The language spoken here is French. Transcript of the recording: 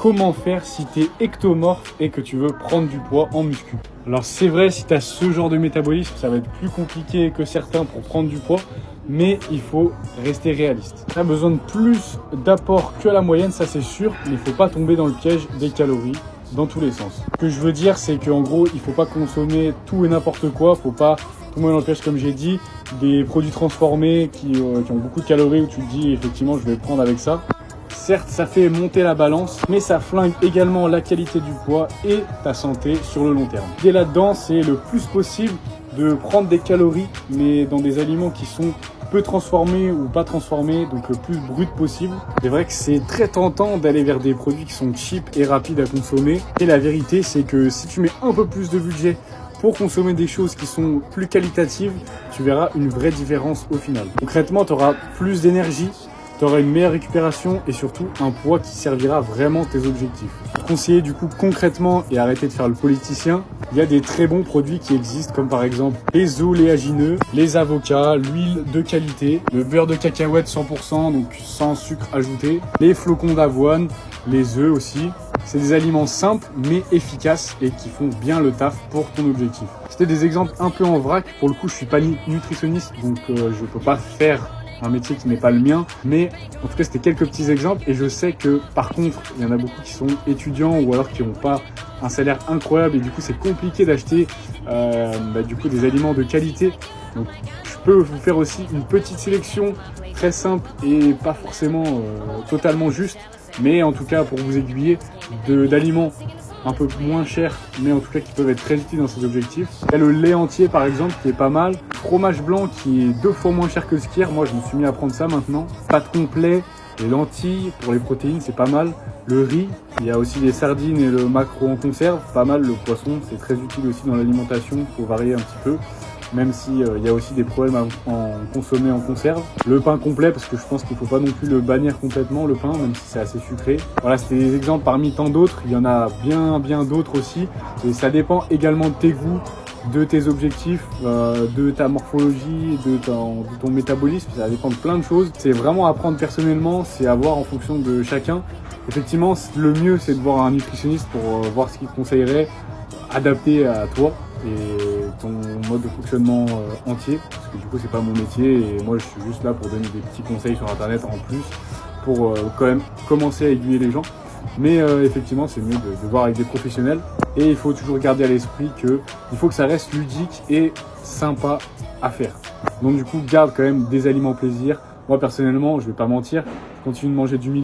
comment faire si tu es ectomorphe et que tu veux prendre du poids en muscu. Alors c'est vrai, si tu as ce genre de métabolisme, ça va être plus compliqué que certains pour prendre du poids, mais il faut rester réaliste. Tu as besoin de plus d'apport que la moyenne, ça c'est sûr, mais il ne faut pas tomber dans le piège des calories dans tous les sens. Ce que je veux dire, c'est qu'en gros, il ne faut pas consommer tout et n'importe quoi, il ne faut pas tomber dans le piège, comme j'ai dit, des produits transformés qui ont beaucoup de calories où tu te dis effectivement je vais prendre avec ça. Certes, ça fait monter la balance, mais ça flingue également la qualité du poids et ta santé sur le long terme. L'idée là-dedans, c'est le plus possible de prendre des calories, mais dans des aliments qui sont peu transformés ou pas transformés, donc le plus brut possible. C'est vrai que c'est très tentant d'aller vers des produits qui sont cheap et rapides à consommer. Et la vérité, c'est que si tu mets un peu plus de budget pour consommer des choses qui sont plus qualitatives, tu verras une vraie différence au final. Concrètement, tu auras plus d'énergie, tu auras une meilleure récupération et surtout un poids qui servira vraiment tes objectifs. Pour conseiller du coup concrètement et arrêter de faire le politicien, il y a des très bons produits qui existent comme par exemple les oléagineux, les avocats, l'huile de qualité, le beurre de cacahuète 100% donc sans sucre ajouté, les flocons d'avoine, les œufs aussi. C'est des aliments simples mais efficaces et qui font bien le taf pour ton objectif. C'était des exemples un peu en vrac. Pour le coup, je suis pas nutritionniste donc je peux pas faire un métier qui n'est pas le mien, mais en tout cas c'était quelques petits exemples et je sais que par contre il y en a beaucoup qui sont étudiants ou alors qui n'ont pas un salaire incroyable et du coup c'est compliqué d'acheter du coup des aliments de qualité. Donc je peux vous faire aussi une petite sélection très simple et pas forcément totalement juste, mais en tout cas pour vous aiguiller d'aliments un peu moins chers, mais en tout cas qui peuvent être très utiles dans ces objectifs. Il y a le lait entier par exemple qui est pas mal, fromage blanc qui est 2 fois moins cher que le skyr, moi je me suis mis à prendre ça maintenant, pâte complet, les lentilles pour les protéines c'est pas mal, le riz, il y a aussi les sardines et le maquereau en conserve, pas mal, le poisson c'est très utile aussi dans l'alimentation, il faut varier un petit peu. Même si il y a aussi des problèmes à en consommer en conserve. Le pain complet, parce que je pense qu'il ne faut pas non plus le bannir complètement, le pain, même si c'est assez sucré. Voilà, c'était des exemples parmi tant d'autres. Il y en a bien d'autres aussi. Et ça dépend également de tes goûts, de tes objectifs, de ta morphologie, de ton métabolisme. Ça dépend de plein de choses. C'est vraiment à prendre personnellement, c'est à voir en fonction de chacun. Effectivement, le mieux, c'est de voir un nutritionniste pour voir ce qu'il te conseillerait, adapté à toi et ton mode de fonctionnement entier, parce que du coup c'est pas mon métier et moi je suis juste là pour donner des petits conseils sur internet en plus pour quand même commencer à aiguiller les gens, mais effectivement c'est mieux de voir avec des professionnels et il faut toujours garder à l'esprit qu'il faut que ça reste ludique et sympa à faire. Donc du coup garde quand même des aliments plaisir. Moi personnellement je vais pas mentir, je continue de manger du